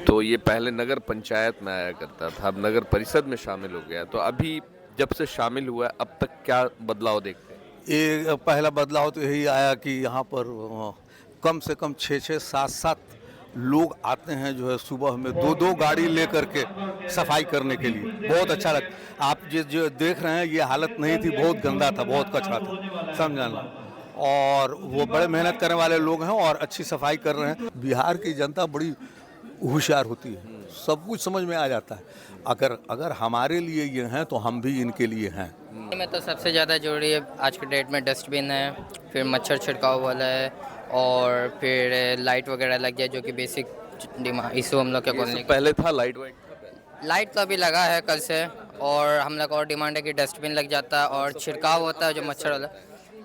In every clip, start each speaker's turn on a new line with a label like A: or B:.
A: तो ये पहले नगर पंचायत में आया करता था, अब नगर परिषद में शामिल हो गया। तो अभी जब से शामिल हुआ है, अब तक क्या बदलाव देखते हैं?
B: ये पहला बदलाव तो यही आया कि यहाँ पर कम से कम 6-6, 7-7 लोग आते हैं जो है सुबह में 2-2 गाड़ी लेकर के सफाई करने के लिए। बहुत अच्छा लगता। आप जो देख रहे हैं ये हालत नहीं थी, बहुत गंदा था, बहुत कचरा था, समझा ना। और वो बड़े मेहनत करने वाले लोग हैं और अच्छी सफाई कर रहे हैं। बिहार की जनता बड़ी होशियार होती है, सब कुछ समझ में आ जाता है। अगर अगर हमारे लिए ये हैं तो हम भी इनके लिए हैं।
C: में तो सबसे ज़्यादा जरूरी है आज के डेट में डस्टबिन है, फिर मच्छर छिड़काव वाला है, और फिर लाइट वगैरह लग जाए जो कि बेसिक डिमांड इशू हम लोग के कॉलोनी का।
A: पहले था लाइट वाइट था पहले।
C: लाइट तो अभी लगा है कल से, और हम लोग और डिमांड है कि डस्टबिन लग जाता है और छिड़काव होता है जो मच्छर वाला।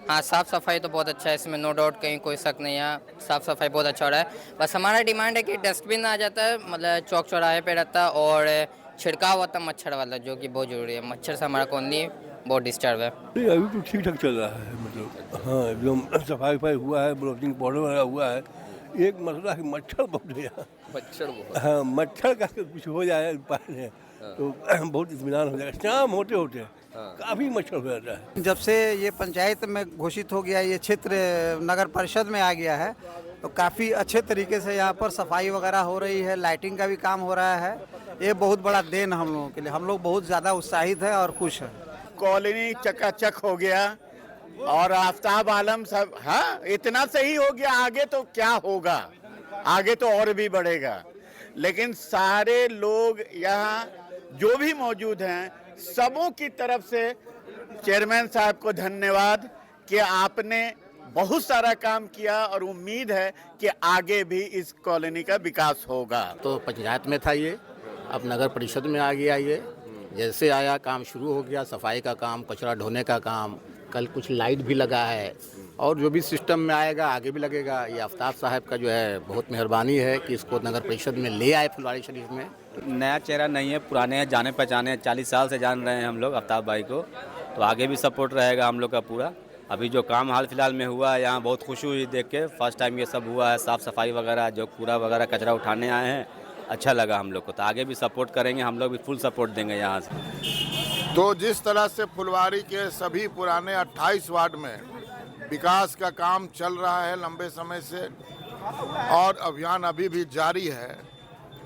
C: हाँ, साफ़ सफाई तो बहुत अच्छा है, इसमें नो डाउट, कहीं कोई शक नहीं है, साफ़ सफाई बहुत अच्छा हो रहा है। बस हमारा डिमांड है कि डस्टबिन आ जाता है, मतलब चौक चौराहे पे रहता है, और छिड़काव होता है मच्छर वाला जो कि बहुत ज़रूरी है। मच्छर से हमारा कॉलोनी बहुत डिस्टर्ब है।
D: नहीं, अभी तो ठीक ठाक चल रहा है, मतलब हाँ एकदम सफाई वफाई हुआ है, ब्लॉटिंग पाउडर वगैरह हुआ है। एक मसला है मच्छर बहुत है यहाँ।
A: मच्छर बहुत।
D: हाँ, मच्छर का कुछ हो जाए उपाय है तो बहुत इत्मीनान हो जाएगा। शाम होते होते काफ़ी मच्छर हो जाता है।
E: जब से ये पंचायत में घोषित हो गया, ये क्षेत्र नगर परिषद में आ गया है, तो काफ़ी अच्छे तरीके से यहाँ पर सफाई वगैरह हो रही है, लाइटिंग का भी काम हो रहा है। ये बहुत बड़ा देन हम लोगों के लिए, हम लोग बहुत ज़्यादा उत्साहित हैं और खुश हैं।
F: कॉलोनी चकाचक हो गया और आफ्ताब आलम सब, हाँ इतना सही हो गया। आगे तो क्या होगा, आगे तो और भी बढ़ेगा। लेकिन सारे लोग यहाँ जो भी मौजूद हैं, सबों की तरफ से चेयरमैन साहब को धन्यवाद कि आपने बहुत सारा काम किया और उम्मीद है कि आगे भी इस कॉलोनी का विकास होगा।
G: तो पंचायत में था ये, अब नगर परिषद में आ गया ये। जैसे आया काम शुरू हो गया, सफाई का काम, कचरा ढोने का काम, कल कुछ लाइट भी लगा है, और जो भी सिस्टम में आएगा आगे भी लगेगा। ये आफ्ताब साहब का जो है बहुत मेहरबानी है कि इसको नगर परिषद में ले आए फुलवारी शरीफ में।
H: नया चेहरा नहीं है, पुराने हैं, जाने पहचाने हैं, 40 साल से जान रहे हैं हम लोग आफ्ताब भाई को, तो आगे भी सपोर्ट रहेगा हम लोग का पूरा। अभी जो काम हाल फिलहाल में हुआ है यहाँ बहुत खुशी हुई देख के, फर्स्ट टाइम ये सब हुआ है, साफ़ सफाई वगैरह, जो कूड़ा वगैरह कचरा उठाने आए हैं, अच्छा लगा हम लोग को। तो आगे भी सपोर्ट करेंगे, हम लोग भी फुल सपोर्ट देंगे यहाँ से।
I: तो जिस तरह से फुलवारी के सभी पुराने 28 वार्ड में विकास का काम चल रहा है लंबे समय से और अभियान अभी भी जारी है,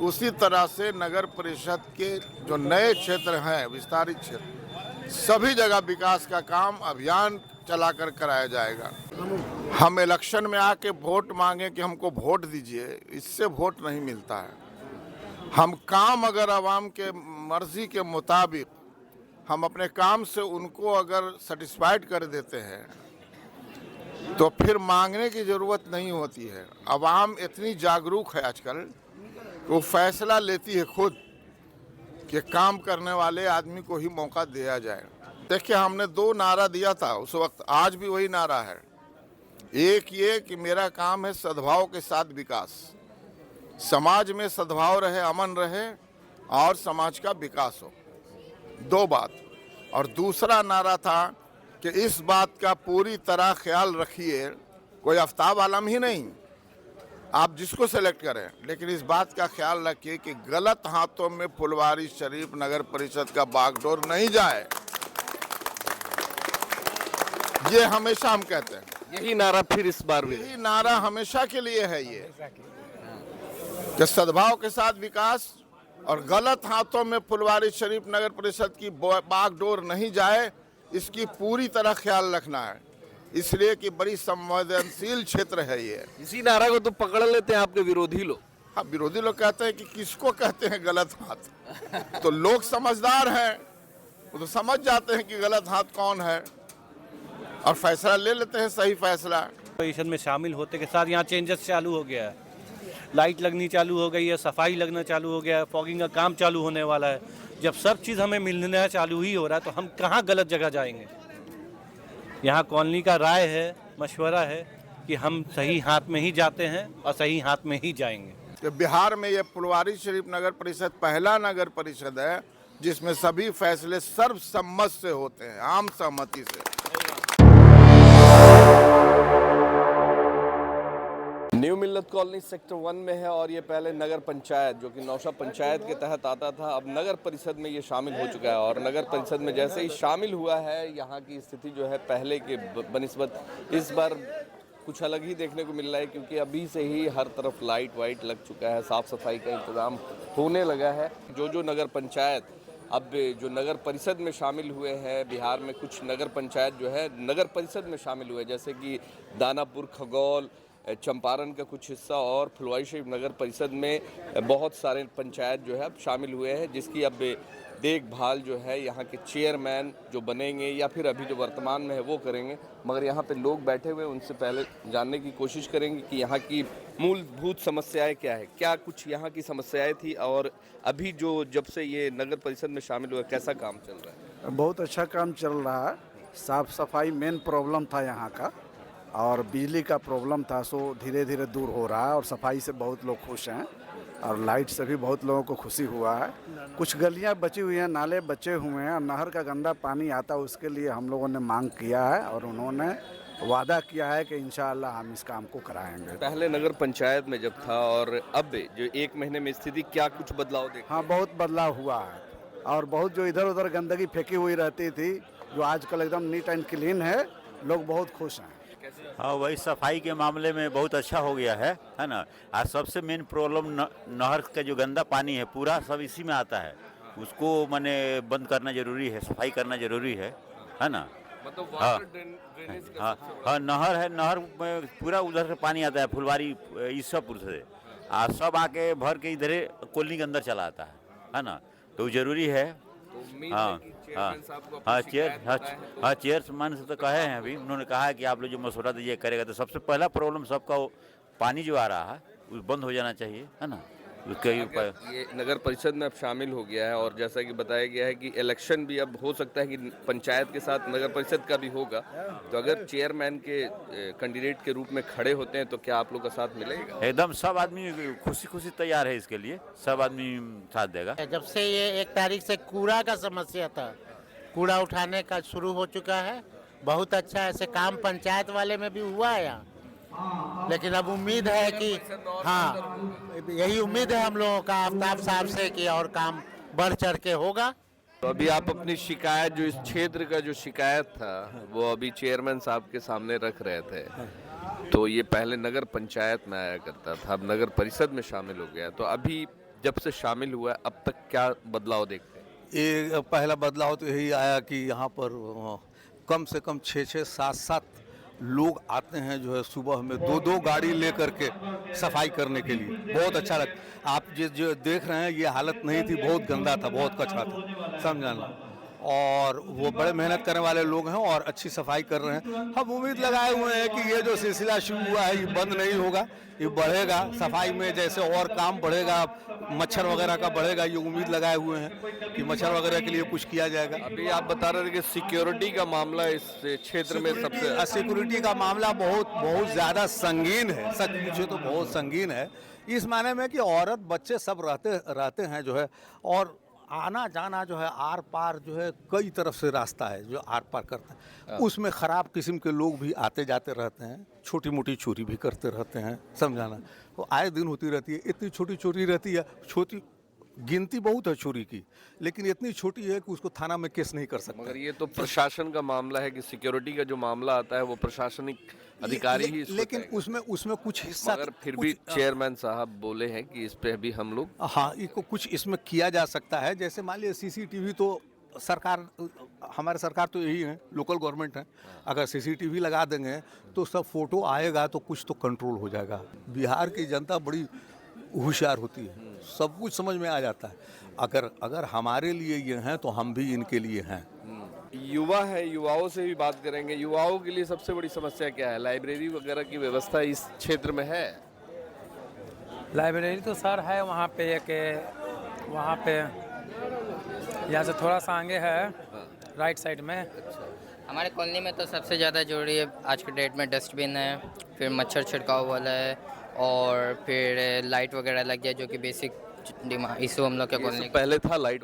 I: उसी तरह से नगर परिषद के जो नए क्षेत्र हैं, विस्तारित क्षेत्र, सभी जगह विकास का काम अभियान चलाकर कराया जाएगा। हम इलेक्शन में आके वोट मांगे कि हमको वोट दीजिए, इससे वोट नहीं मिलता है। हम काम अगर आवाम के मर्जी के मुताबिक हम अपने काम से उनको अगर सेटिस्फाइड कर देते हैं तो फिर मांगने की ज़रूरत नहीं होती है। आवाम इतनी जागरूक है आजकल, वो फैसला लेती है खुद कि काम करने वाले आदमी को ही मौका दिया जाए। देखिए, हमने 2 नारा दिया था उस वक्त, आज भी वही नारा है। एक ये कि मेरा काम है सद्भाव के साथ विकास, समाज में सद्भाव रहे, अमन रहे और समाज का विकास हो, 2 बात। और दूसरा नारा था कि इस बात का पूरी तरह ख्याल रखिए, कोई आफ्ताब आलम ही नहीं, आप जिसको सेलेक्ट करें, लेकिन इस बात का ख्याल रखिए कि गलत हाथों में फुलवारी शरीफ नगर परिषद का बागडोर नहीं जाए। ये हमेशा हम कहते हैं,
A: यही नारा फिर इस बार भी,
I: यही नारा हमेशा के लिए है ये कि सद्भाव के साथ विकास और गलत हाथों में फुलवारी शरीफ नगर परिषद की बागडोर नहीं जाए, इसकी पूरी तरह ख्याल रखना है। इसलिए कि बड़ी संवेदनशील क्षेत्र है ये।
A: इसी नारा को तो पकड़ लेते हैं आपके विरोधी लोग।
I: हाँ, विरोधी लोग कहते हैं कि किसको कहते हैं गलत हाथ, तो लोग समझदार हैं, वो तो समझ जाते हैं कि गलत हाथ कौन है और फैसला ले लेते हैं सही फैसला।
H: परिषद में शामिल होते के साथ यहाँ चेंजेस चालू हो गया है, लाइट लगनी चालू हो गई है, सफाई लगना चालू हो गया है, फॉगिंग का काम चालू होने वाला है। जब सब चीज़ हमें मिलना चालू ही हो रहा है तो हम कहाँ गलत जगह जाएंगे। यहाँ कॉलोनी का राय है, मशवरा है कि हम सही हाथ में ही जाते हैं और सही हाथ में ही जाएंगे।
I: बिहार में ये फुलवारी शरीफ नगर परिषद पहला नगर परिषद है जिसमें सभी फैसले सर्वसम्मत से होते हैं, आम सहमति से।
A: न्यू मिल्लत कॉलोनी सेक्टर 1 में है और ये पहले नगर पंचायत जो कि नौशा पंचायत के तहत आता था, अब नगर परिषद में ये शामिल हो चुका है। और नगर परिषद में जैसे ही शामिल हुआ है, यहाँ की स्थिति जो है पहले के बनिस्बत इस बार कुछ अलग ही देखने को मिल रहा है, क्योंकि अभी से ही हर तरफ लाइट वाइट लग चुका है, साफ़ सफाई का इंतज़ाम होने लगा है। जो नगर पंचायत अब जो नगर परिषद में शामिल हुए हैं, बिहार में कुछ नगर पंचायत जो है नगर परिषद में शामिल हुए, जैसे कि दानापुर, खगौल, चंपारण का कुछ हिस्सा और फुलवारी शरीफ नगर परिषद में बहुत सारे पंचायत जो है अब शामिल हुए हैं, जिसकी अब देखभाल जो है यहाँ के चेयरमैन जो बनेंगे या फिर अभी जो वर्तमान में है वो करेंगे। मगर यहाँ पे लोग बैठे हुए, उनसे पहले जानने की कोशिश करेंगे कि यहाँ की मूलभूत समस्याएं क्या है, क्या कुछ यहाँ की समस्याएं थी और अभी जो जब से ये नगर परिषद में शामिल हुआ कैसा काम चल रहा है।
E: बहुत अच्छा काम चल रहा है। साफ सफाई मेन प्रॉब्लम था यहाँ का, और बिजली का प्रॉब्लम था, सो धीरे धीरे दूर हो रहा है और सफाई से बहुत लोग खुश हैं और लाइट से भी बहुत लोगों को खुशी हुआ है। कुछ गलियां बची हुई हैं, नाले बचे हुए हैं और नहर का गंदा पानी आता है, उसके लिए हम लोगों ने मांग किया है और उन्होंने वादा किया है कि इंशाअल्लाह हम इस काम को कराएंगे।
A: पहले नगर पंचायत में जब था और अब जो 1 महीने में स्थिति क्या कुछ बदलाव देख।
E: हाँ, बहुत बदलाव हुआ है और बहुत जो इधर उधर गंदगी फेंकी हुई रहती थी, जो आजकल एकदम नीट एंड क्लीन है, लोग बहुत खुश हैं।
J: हाँ, वही सफाई के मामले में बहुत अच्छा हो गया है ना। आज सबसे मेन प्रॉब्लम नहर का जो गंदा पानी है पूरा सब इसी में आता है, उसको माने बंद करना जरूरी है, सफाई करना जरूरी है ना।
A: मतलब
J: हाँ, नहर है, नहर में पूरा उधर से पानी आता है, फुलवारी ईसापुर से आज सब आके भर के इधर कॉलोनी के अंदर चला आता है ना, तो जरूरी है। चेयरमैन से तो कहे हैं, अभी उन्होंने कहा है कि आप लोग जो मसौदा दीजिए करेगा, तो सबसे पहला प्रॉब्लम सबका पानी जो आ रहा है वो बंद हो जाना चाहिए, है ना।
A: ये नगर परिषद में अब शामिल हो गया है और जैसा कि बताया गया है कि इलेक्शन भी अब हो सकता है कि पंचायत के साथ नगर परिषद का भी होगा, तो अगर चेयरमैन के कैंडिडेट के रूप में खड़े होते हैं तो क्या आप लोग का साथ मिलेगा।
J: एकदम सब आदमी खुशी खुशी तैयार है इसके लिए, सब आदमी साथ देगा।
K: जब से ये 1 तारीख से कूड़ा का समस्या था, कूड़ा उठाने का शुरू हो चुका है, बहुत अच्छा ऐसे काम पंचायत वाले में भी हुआ है यहाँ। लेकिन अब उम्मीद है कि हाँ, यही उम्मीद है हम लोगों का आफ्ताब साहब से कि और काम बढ़ चढ़ के होगा।
A: तो अभी आप अपनी शिकायत, जो इस क्षेत्र का जो शिकायत था वो अभी चेयरमैन साहब के सामने रख रहे थे। तो ये पहले नगर पंचायत में आया करता था, अब नगर परिषद में शामिल हो गया, तो अभी जब से शामिल हुआ है अब तक क्या बदलाव देखते हैं।
B: ये पहला बदलाव तो यही आया कि यहाँ पर कम से कम 6-6, 7-7 लोग आते हैं, जो है सुबह में 2-2 गाड़ी लेकर के सफाई करने के लिए। बहुत अच्छा लगता। आप जो देख रहे हैं ये हालत नहीं थी, बहुत गंदा था, बहुत कचरा था, समझाना। और वो बड़े मेहनत करने वाले लोग हैं और अच्छी सफाई कर रहे हैं। हम उम्मीद लगाए हुए हैं कि ये जो सिलसिला शुरू हुआ है ये बंद नहीं होगा, ये बढ़ेगा। सफाई में जैसे और काम बढ़ेगा, मच्छर वगैरह का बढ़ेगा, ये उम्मीद लगाए हुए हैं कि मच्छर वगैरह के लिए कुछ किया जाएगा।
A: अभी आप बता रहे थे कि सिक्योरिटी का मामला इस क्षेत्र में सबसे,
B: सिक्योरिटी का मामला बहुत ज़्यादा संगीन है, सच पूछे तो बहुत संगीन है, इस माने में कि औरत बच्चे सब रहते हैं जो है, और आना जाना जो है आर पार जो है कई तरफ से रास्ता है जो आर पार करता है, उसमें ख़राब किस्म के लोग भी आते जाते रहते हैं, छोटी मोटी चोरी भी करते रहते हैं, समझाना। तो आए दिन होती रहती है, इतनी छोटी चोरी रहती है, छोटी गिनती बहुत है चोरी की, लेकिन इतनी छोटी है कि उसको थाना में केस नहीं कर सकते।
A: मगर ये तो प्रशासन का मामला है कि सिक्योरिटी का जो मामला आता है वो प्रशासनिक अधिकारी ही
B: लेकिन उसमें कुछ हिस्सा,
A: मगर फिर भी चेयरमैन साहब बोले हैं कि इस पे भी हम लोग,
B: हाँ, इसको कुछ इसमें किया जा सकता है। जैसे मान लीजिए सीसीटीवी तो सरकार, हमारे सरकार तो यही है, लोकल गवर्नमेंट है, अगर सीसीटीवी लगा देंगे तो सब फोटो आएगा तो कुछ तो कंट्रोल हो जाएगा। बिहार की जनता बड़ी होशियार होती है, सब कुछ समझ में आ जाता है। अगर हमारे लिए ये हैं तो हम भी इनके लिए हैं।
A: युवा है, युवाओं से भी बात करेंगे। युवाओं के लिए सबसे बड़ी समस्या क्या है। लाइब्रेरी वगैरह की व्यवस्था इस क्षेत्र में है।
L: लाइब्रेरी तो सर है वहाँ पे, एक वहाँ पे यहाँ से थोड़ा सा आगे है, राइट साइड में।
C: हमारे कॉलोनी में तो सबसे ज़्यादा जरूरी है आज के डेट में डस्टबिन है, फिर मच्छर छिड़काव वाला है, और फिर लाइट वगैरह लग गया जो कि बेसिक इशू हम लोग के कॉलोनी।
A: पहले था लाइट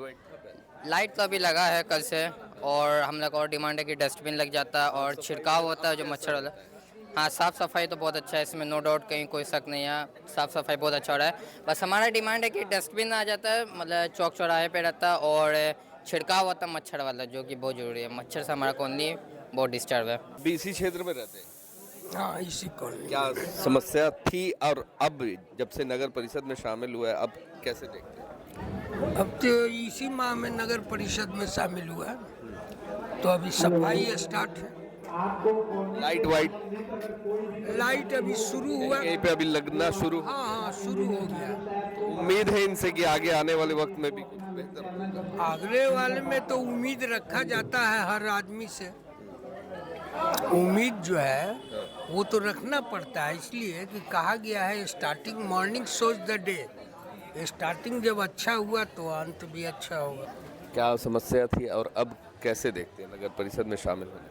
C: लाइट तो अभी लगा है कल से, और हम लोग और डिमांड है कि डस्टबिन लग जाता है और छिड़काव होता है जो मच्छर वाला, हाँ, साफ़ सफाई तो बहुत अच्छा है, इसमें नो डाउट कहीं कोई शक नहीं है। साफ़ सफाई बहुत अच्छा हो रहा है। बस हमारा डिमांड है कि डस्टबिन आ जाता है, मतलब चौक चौराहे पे रहता है, और छिड़काव होता है मच्छर वाला, जो कि बहुत ज़रूरी है। मच्छर से हमारा कॉलोनी बहुत डिस्टर्ब है।
A: अभी इसी क्षेत्र में रहते हैं,
M: हाँ इसी कॉलोनी।
A: क्या समस्या थी और अब जब से नगर परिषद में शामिल हुआ है अब कैसे देखते हैं?
M: अब तो इसी माह में नगर परिषद में शामिल हुआ है, तो अभी सफाई स्टार्ट है।
A: लाइट वाइट
M: लाइट अभी शुरू हुआ,
A: यहीं पे अभी लगना शुरू,
M: हाँ हाँ शुरू हो गया।
A: उम्मीद है इनसे कि आगे आने वाले वक्त में भी कुछ बेहतर होगा।
M: आगले वाले में तो उम्मीद रखा जाता है हर आदमी से, उम्मीद जो है वो तो रखना पड़ता है, इसलिए कि कहा गया है starting morning shows the day. Starting जब अच्छा हुआ तो अंत भी अच्छा होगा।
A: क्या समस्या थी और अब कैसे देखते हैं नगर परिषद में शामिल होने?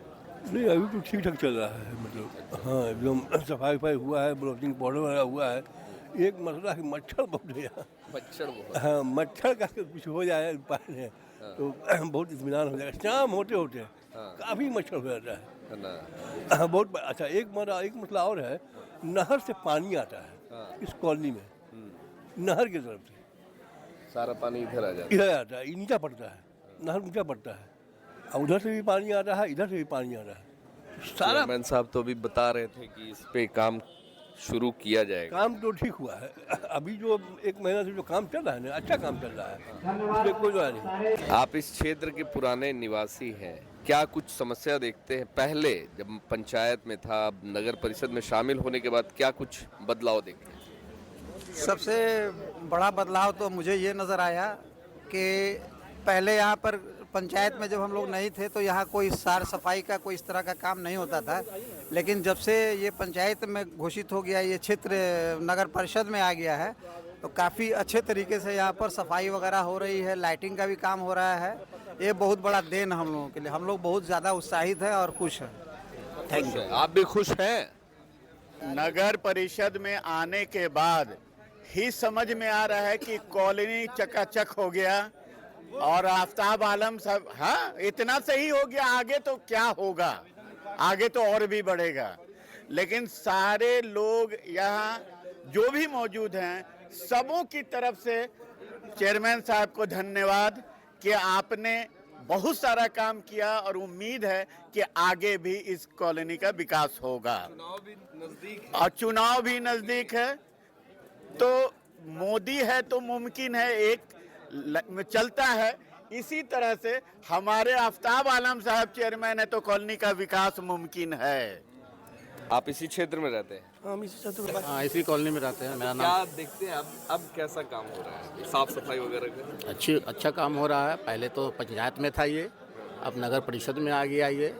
D: नहीं अभी तो ठीक ठाक चल रहा है, मतलब हाँ एकदम सफाई वफाई हुआ है, ब्लॉटिंग पाउडर वगैरह हुआ है। एक मसला है मच्छर बहुत है यहाँ,
A: मच्छर बहुत,
D: हाँ मच्छर का कुछ हो जाए उपाय है तो बहुत इत्मीनान हो जाएगा। शाम होते होते काफ़ी मच्छर हो जाता है
A: ना।
D: हाँ बहुत अच्छा। एक मसला और है, नहर से पानी आता है इस कॉलोनी में, नहर की तरफ से
A: सारा पानी इधर आ जाता है।
D: इधर आता है, नीचा पड़ता है, नहर ऊंचा पड़ता है, और उधर से भी पानी आ रहा है, इधर से भी पानी आ रहा है सारा।
A: चेयरमैन साहब तो अभी बता रहे थे कि इस पे काम शुरू किया जाएगा।
D: काम तो ठीक हुआ है, अभी जो एक महीना से जो काम चल रहा है ना, अच्छा काम चल रहा है, उसमें कोई जो नहीं।
A: आप इस क्षेत्र के पुराने निवासी हैं, क्या कुछ समस्या देखते हैं? पहले जब पंचायत में था, अब नगर परिषद में शामिल होने के बाद क्या कुछ बदलाव देखते हैं?
E: सबसे बड़ा बदलाव तो मुझे ये नज़र आया कि पहले यहाँ पर पंचायत में जब हम लोग नहीं थे तो यहाँ कोई सार सफाई का कोई इस तरह का काम नहीं होता था, लेकिन जब से ये पंचायत में घोषित हो गया, ये क्षेत्र नगर परिषद में आ गया है, तो काफ़ी अच्छे तरीके से यहाँ पर सफाई वगैरह हो रही है, लाइटिंग का भी काम हो रहा है। ये बहुत बड़ा देन हम लोगों के लिए, हम लोग बहुत ज़्यादा उत्साहित हैं और खुश हैं। Thank you.
A: आप भी खुश हैं?
F: नगर परिषद में आने के बाद ही समझ में आ रहा है कि कॉलोनी चकाचक हो गया और आफ्ताब आलम सब, हाँ इतना सही हो गया, आगे तो क्या होगा, आगे तो और भी बढ़ेगा। लेकिन सारे लोग यहाँ जो भी मौजूद हैं, सबों की तरफ से चेयरमैन साहब को धन्यवाद कि आपने बहुत सारा काम किया और उम्मीद है कि आगे भी इस कॉलोनी का विकास होगा। और चुनाव भी नजदीक है, तो मोदी है तो मुमकिन है, एक चलता है। इसी तरह से हमारे आफ्ताब आलम साहब चेयरमैन है तो कॉलोनी का विकास मुमकिन है।
A: आप इसी क्षेत्र में रहते हैं?
G: हम इसी कॉलोनी में रहते हैं। मेरा नाम।
A: क्या देखते हैं अब कैसा काम हो रहा है, साफ सफाई वगैरह का?
G: अच्छा काम हो रहा है। पहले तो पंचायत में था ये, अब नगर परिषद में आ गया ये।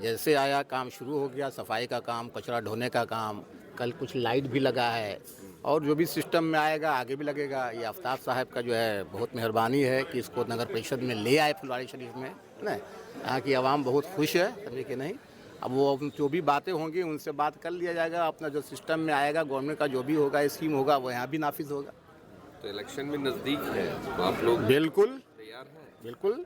G: जैसे आया काम शुरू हो गया, सफाई का काम, कचरा ढोने का काम, कल कुछ लाइट भी लगा है, और जो भी सिस्टम में आएगा आगे भी लगेगा। ये आफ्ताब साहब का जो है बहुत मेहरबानी है कि इसको नगर परिषद में ले आए फुलवारी शरीफ में, है ना। यहाँ की आवाम बहुत खुश है, समझे कि नहीं। अब वो जो भी बातें होंगी उनसे बात कर लिया जाएगा। अपना जो सिस्टम में आएगा, गवर्नमेंट का जो भी होगा, स्कीम होगा, वो यहाँ भी नाफिज होगा।
A: तो इलेक्शन भी नज़दीक है, तो आप लोग
G: बिल्कुल
A: तैयार हैं?
G: बिल्कुल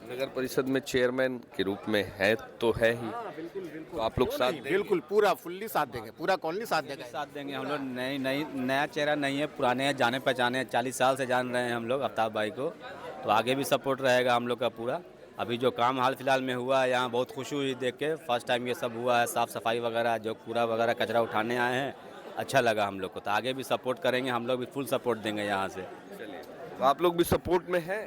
A: नगर परिषद में चेयरमैन के रूप में है तो है ही, तो आप लोग साथ देंगे?
G: बिल्कुल पूरा फुल्ली साथ देंगे, पूरा कॉलोनी साथ देंगे।
N: हम लोग नया चेहरा नहीं है, पुराने हैं, जाने पहचाने हैं, 40 साल से जान रहे हैं हम लोग आफ्ताब भाई को, तो आगे भी सपोर्ट रहेगा हम लोग का पूरा। अभी जो काम हाल फिलहाल में हुआ है, यहाँ बहुत खुशी हुई देख के। फर्स्ट टाइम ये सब हुआ है, साफ़ सफाई वगैरह, जो कूड़ा वगैरह कचरा उठाने आए हैं, अच्छा लगा हम लोग को। तो आगे भी सपोर्ट करेंगे, हम लोग भी फुल सपोर्ट देंगे यहाँ से।
A: चलिए, तो आप लोग भी सपोर्ट में हैं?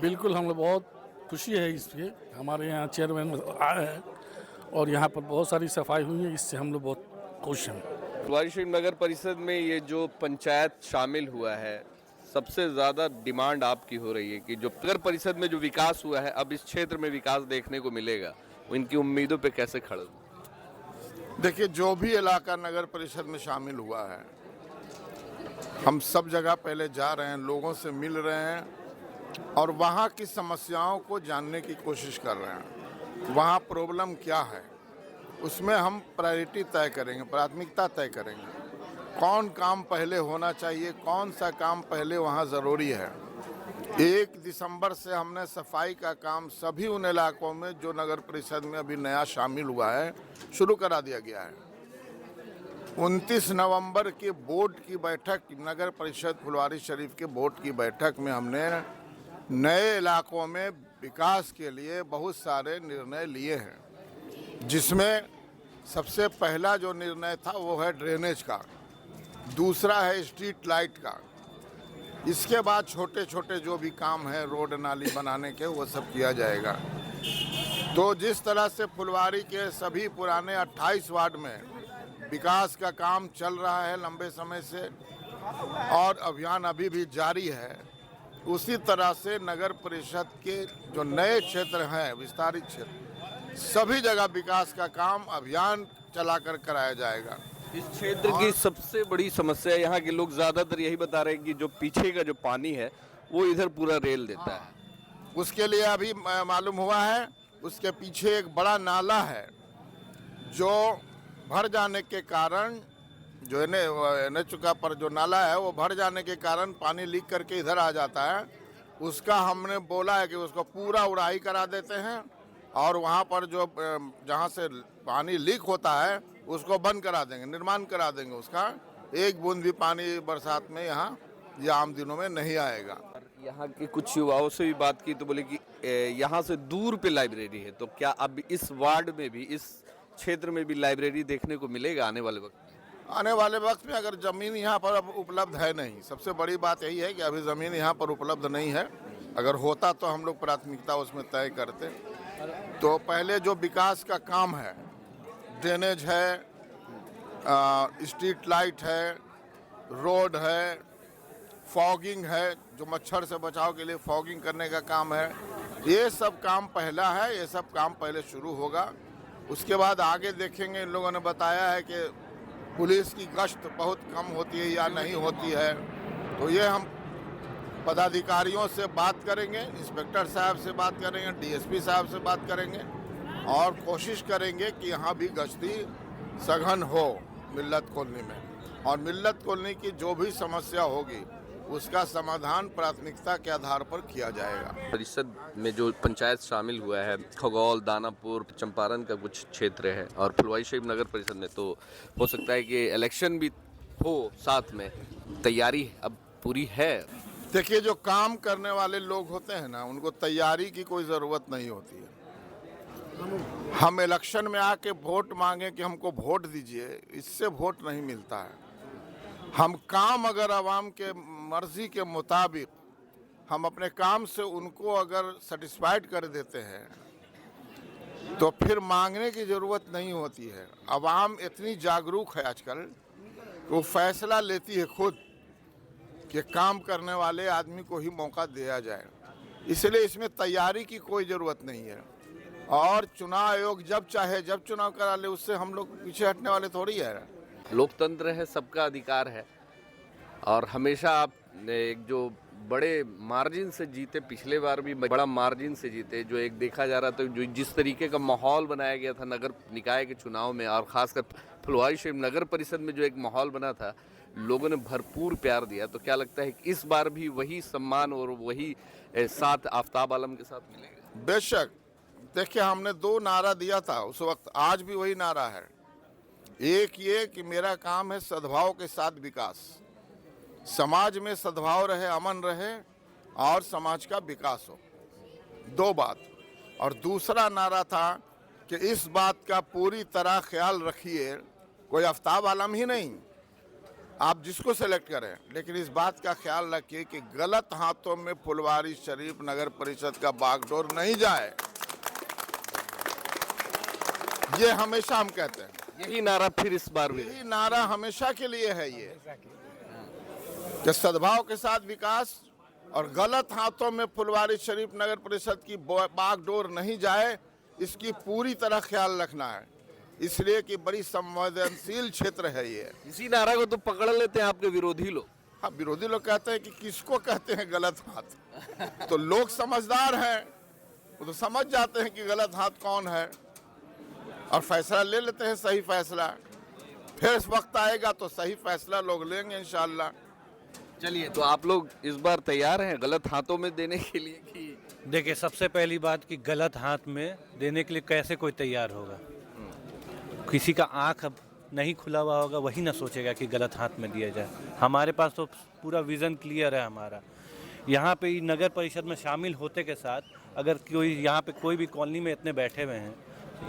O: बिल्कुल, हम लोग बहुत खुशी है इसके, हमारे यहाँ चेयरमैन आए हैं और यहाँ पर बहुत सारी सफाई हुई है, इससे हम लोग बहुत खुश हैं।
A: फुलवारी शरीफ नगर परिषद में ये जो पंचायत शामिल हुआ है, सबसे ज़्यादा डिमांड आपकी हो रही है कि जो नगर परिषद में जो विकास हुआ है, अब इस क्षेत्र में विकास देखने को मिलेगा, वो इनकी उम्मीदों पे कैसे खड़ा?
I: देखिए, जो भी इलाका नगर परिषद में शामिल हुआ है, हम सब जगह पहले जा रहे हैं, लोगों से मिल रहे हैं और वहाँ की समस्याओं को जानने की कोशिश कर रहे हैं। वहाँ प्रॉब्लम क्या है, उसमें हम प्रायोरिटी तय करेंगे, प्राथमिकता तय करेंगे। कौन काम पहले होना चाहिए, कौन सा काम पहले वहाँ ज़रूरी है, 1 दिसंबर से हमने सफाई का काम सभी उन इलाकों में जो नगर परिषद में अभी नया शामिल हुआ है शुरू करा दिया गया है। 29 नवंबर के बोर्ड की बैठक, नगर परिषद फुलवारी शरीफ के बोर्ड की बैठक में हमने नए इलाकों में विकास के लिए बहुत सारे निर्णय लिए हैं, जिसमें सबसे पहला जो निर्णय था वो है ड्रेनेज का, दूसरा है स्ट्रीट लाइट का, इसके बाद छोटे छोटे जो भी काम है रोड नाली बनाने के वो सब किया जाएगा। तो जिस तरह से फुलवारी के सभी पुराने 28 वार्ड में विकास का काम चल रहा है लंबे समय से और अभियान अभी भी जारी है, उसी तरह से नगर परिषद के जो नए क्षेत्र हैं, विस्तारित क्षेत्र, सभी जगह विकास का काम अभियान चलाकर कराया जाएगा।
A: इस क्षेत्र की सबसे बड़ी समस्या यहाँ के लोग ज़्यादातर यही बता रहे हैं कि जो पीछे का जो पानी है वो इधर पूरा रेल देता है।
I: उसके लिए अभी मालूम हुआ है, उसके पीछे एक बड़ा नाला है जो भर जाने के कारण, जो NH का पर जो नाला है वो भर जाने के कारण पानी लीक करके इधर आ जाता है। उसका हमने बोला है कि उसको पूरा उड़ाई करा देते हैं और वहाँ पर जो जहाँ से पानी लीक होता है उसको बंद करा देंगे, निर्माण करा देंगे उसका। एक बूंद भी पानी बरसात में यहाँ या आम दिनों में नहीं आएगा।
A: यहाँ के कुछ युवाओं से भी बात की तो बोले कि यहाँ से दूर पे लाइब्रेरी है, तो क्या अब इस वार्ड में भी, इस क्षेत्र में भी लाइब्रेरी देखने को मिलेगा आने वाले वक्त?
I: आने वाले वक्त में अगर ज़मीन यहाँ पर अब उपलब्ध है नहीं, सबसे बड़ी बात यही है कि अभी ज़मीन यहाँ पर उपलब्ध नहीं है। अगर होता तो हम लोग प्राथमिकता उसमें तय करते। तो पहले जो विकास का काम है, ड्रेनेज है, स्ट्रीट लाइट है, रोड है, फॉगिंग है, जो मच्छर से बचाव के लिए फॉगिंग करने का काम है, ये सब काम पहला है, ये सब काम पहले शुरू होगा। उसके बाद आगे देखेंगे। इन लोगों ने बताया है कि पुलिस की गश्त बहुत कम होती है या नहीं होती है, तो ये हम पदाधिकारियों से बात करेंगे, इंस्पेक्टर साहब से बात करेंगे, DSP साहब से बात करेंगे और कोशिश करेंगे कि यहाँ भी गश्ती सघन हो मिल्लत कॉलोनी में, और मिल्लत कॉलोनी की जो भी समस्या होगी उसका समाधान प्राथमिकता के आधार पर किया जाएगा।
A: परिषद में जो पंचायत शामिल हुआ है, खगौल, दानापुर, चंपारण का कुछ क्षेत्र है और फुलवारी शरीफ नगर परिषद में, तो हो सकता है कि इलेक्शन भी हो साथ में, तैयारी अब पूरी है?
I: देखिए, जो काम करने वाले लोग होते हैं ना, उनको तैयारी की कोई ज़रूरत नहीं होती है। हम इलेक्शन में आके वोट मांगे कि हमको वोट दीजिए, इससे वोट नहीं मिलता है। हम काम अगर आवाम के मर्जी के मुताबिक हम अपने काम से उनको अगर सेटिस्फाइड कर देते हैं तो फिर मांगने की ज़रूरत नहीं होती है। आवाम इतनी जागरूक है आजकल, वो फैसला लेती है खुद कि काम करने वाले आदमी को ही मौका दिया जाए, इसलिए इसमें तैयारी की कोई ज़रूरत नहीं है। और चुनाव आयोग जब चाहे जब चुनाव करा ले, उससे हम लोग पीछे हटने वाले थोड़ी है।
A: लोकतंत्र है, सबका अधिकार है और हमेशा आप एक जो बड़े मार्जिन से जीते, पिछले बार भी बड़ा मार्जिन से जीते, जो एक देखा जा रहा था, जो जिस तरीके का माहौल बनाया गया था नगर निकाय के चुनाव में और ख़ासकर फुलवारी शरीफ नगर परिषद में जो एक माहौल बना था, लोगों ने भरपूर प्यार दिया। तो क्या लगता है कि इस बार भी वही सम्मान और वही साथ आफ्ताब आलम के साथ मिलेगा?
I: बेशक। देखिए, हमने 2 नारा दिया था उस वक्त, आज भी वही नारा है। एक ये कि मेरा काम है सद्भाव के साथ विकास, समाज में सद्भाव रहे, अमन रहे और समाज का विकास हो, 2 बात। और दूसरा नारा था कि इस बात का पूरी तरह ख्याल रखिए, कोई आफ्ताब आलम ही नहीं, आप जिसको सेलेक्ट करें, लेकिन इस बात का ख्याल रखिए कि गलत हाथों में फुलवारी शरीफ नगर परिषद का बागडोर नहीं जाए। ये हमेशा हम कहते हैं,
A: यही नारा फिर इस बार भी,
I: यही नारा हमेशा के लिए है ये कि सद्भाव के साथ विकास और गलत हाथों में फुलवारी शरीफ नगर परिषद की बागडोर नहीं जाए, इसकी पूरी तरह ख्याल रखना है, इसलिए कि बड़ी संवेदनशील क्षेत्र है ये।
A: इसी नारा को तो पकड़ लेते हैं आपके विरोधी लोग।
I: हाँ, विरोधी लोग कहते हैं कि किसको कहते हैं गलत हाथ, तो लोग समझदार हैं, वो तो समझ जाते हैं कि गलत हाथ कौन है और फैसला ले लेते हैं, सही फैसला। फिर इस वक्त आएगा तो सही फैसला लोग लेंगे इंशाअल्लाह।
A: चलिए, तो आप लोग इस बार तैयार हैं गलत हाथों में देने के लिए कि?
H: देखिए, सबसे पहली बात कि गलत हाथ में देने के लिए कैसे कोई तैयार होगा। किसी का आँख अब नहीं खुला हुआ होगा, वही ना सोचेगा कि गलत हाथ में दिया जाए। हमारे पास तो पूरा विज़न क्लियर है हमारा। यहाँ पे नगर परिषद में शामिल होते के साथ अगर कोई यहाँ पे कोई भी कॉलोनी में इतने बैठे हुए हैं,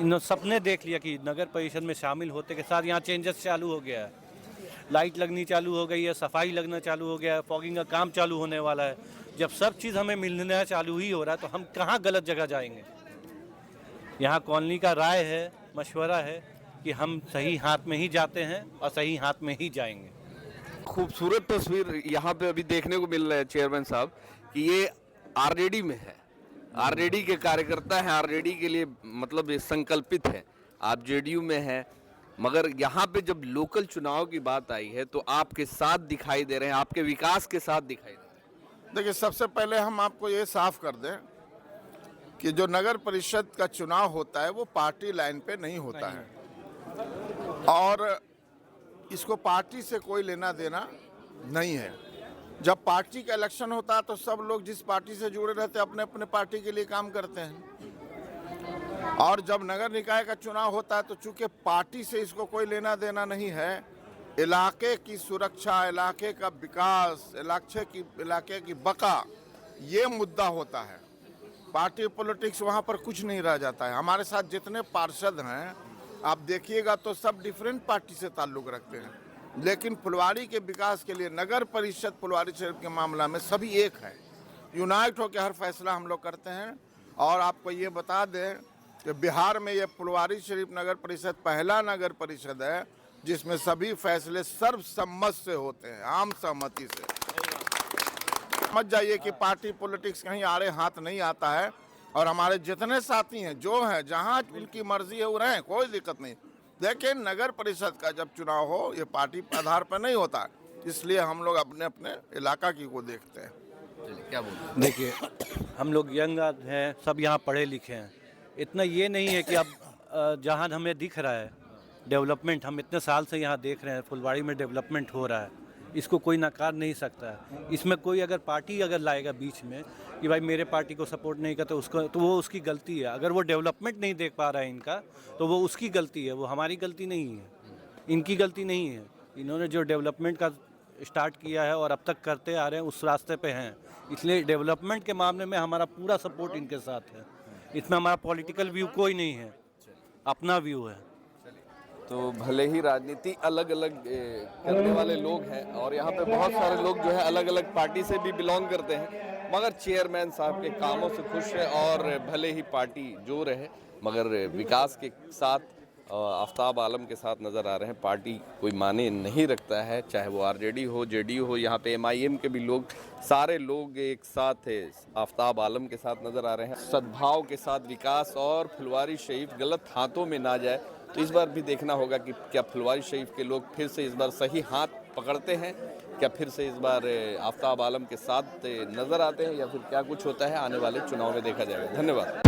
H: इन सबने देख लिया कि नगर परिषद में शामिल होते के साथ यहाँ चेंजेस चालू हो गया है। लाइट लगनी चालू हो गई है, सफाई लगना चालू हो गया है, फॉगिंग का काम चालू होने वाला है। जब सब चीज़ हमें मिलना चालू ही हो रहा है तो हम कहाँ गलत जगह जाएंगे। यहाँ कॉलोनी का राय है, मशवरा है कि हम सही हाथ में ही जाते हैं और सही हाथ में ही जाएंगे।
A: खूबसूरत तस्वीर यहाँ पे अभी देखने को मिल रहा है चेयरमैन साहब कि ये आरजेडी में है। आरजेडी के कार्यकर्ता हैं, आरजेडी के लिए मतलब ये संकल्पित है। आप जेडीयू में हैं, मगर यहाँ पे जब लोकल चुनाव की बात आई है तो आपके साथ दिखाई दे रहे हैं, आपके विकास के साथ दिखाई दे रहे हैं।
I: देखिए, सबसे पहले हम आपको ये साफ कर दें कि जो नगर परिषद का चुनाव होता है वो पार्टी लाइन पे नहीं होता है और इसको पार्टी से कोई लेना देना नहीं है। जब पार्टी का इलेक्शन होता है तो सब लोग जिस पार्टी से जुड़े रहते हैं अपने अपने पार्टी के लिए काम करते हैं और जब नगर निकाय का चुनाव होता है तो चूंकि पार्टी से इसको कोई लेना देना नहीं है, इलाके की सुरक्षा, इलाके का विकास, इलाके की बका, ये मुद्दा होता है। पार्टी पॉलिटिक्स वहाँ पर कुछ नहीं रह जाता है। हमारे साथ जितने पार्षद हैं आप देखिएगा तो सब डिफरेंट पार्टी से ताल्लुक़ रखते हैं, लेकिन फुलवारी के विकास के लिए नगर परिषद फुलवारी शरीफ के मामला में सभी एक है। यूनाइट होकर हर फैसला हम लोग करते हैं और आपको ये बता दें कि बिहार में ये फुलवारी शरीफ नगर परिषद पहला नगर परिषद है जिसमें सभी फैसले सर्वसम्मत से होते हैं, आम सहमति से। समझ जाइए कि पार्टी पॉलिटिक्स कहीं आड़े हाथ नहीं आता है और हमारे जितने साथी हैं जो हैं जहाँ उनकी मर्जी है वो रहें, कोई दिक्कत नहीं। लेकिन नगर परिषद का जब चुनाव हो ये पार्टी आधार पर नहीं होता, इसलिए हम लोग अपने अपने इलाका की को देखते हैं।
A: क्या बोलते?
H: देखिए, हम लोग यंग हैं, सब यहाँ पढ़े लिखे हैं। इतना ये नहीं है कि अब जहाँ हमें दिख रहा है डेवलपमेंट, हम इतने साल से यहाँ देख रहे हैं फुलवाड़ी में डेवलपमेंट हो रहा है, इसको कोई नकार नहीं सकता है। इसमें कोई अगर पार्टी अगर लाएगा बीच में कि भाई मेरे पार्टी को सपोर्ट नहीं करते उसको, तो वो उसकी गलती है। अगर वो डेवलपमेंट नहीं देख पा रहा है इनका तो वो उसकी गलती है, वो हमारी गलती नहीं है, इनकी गलती नहीं है। इन्होंने जो डेवलपमेंट का स्टार्ट किया है और अब तक करते आ रहे हैं उस रास्ते पे हैं, इसलिए डेवलपमेंट के मामले में हमारा पूरा सपोर्ट इनके साथ है। इसमें हमारा पॉलिटिकल व्यू कोई नहीं है, अपना व्यू है।
A: तो भले ही राजनीति अलग अलग करने वाले लोग हैं और यहाँ पे बहुत सारे लोग जो है अलग अलग पार्टी से भी बिलोंग करते हैं, मगर चेयरमैन साहब के कामों से खुश है और भले ही पार्टी जो रहे मगर विकास के साथ आफ्ताब आलम के साथ नज़र आ रहे हैं। पार्टी कोई माने नहीं रखता है, चाहे वो आरजेडी हो, जेडीयू हो, यहाँ पे एमआईएम के भी लोग, सारे लोग एक साथ आफ्ताब आलम के साथ नज़र आ रहे हैं। सद्भाव के साथ विकास और फुलवारी शरीफ गलत हाथों में ना जाए, तो इस बार भी देखना होगा कि क्या फुलवारी शरीफ के लोग फिर से इस बार सही हाथ पकड़ते हैं, क्या फिर से इस बार आफ्ताब आलम के साथ नज़र आते हैं या फिर क्या कुछ होता है आने वाले चुनाव में देखा जाएगा। धन्यवाद।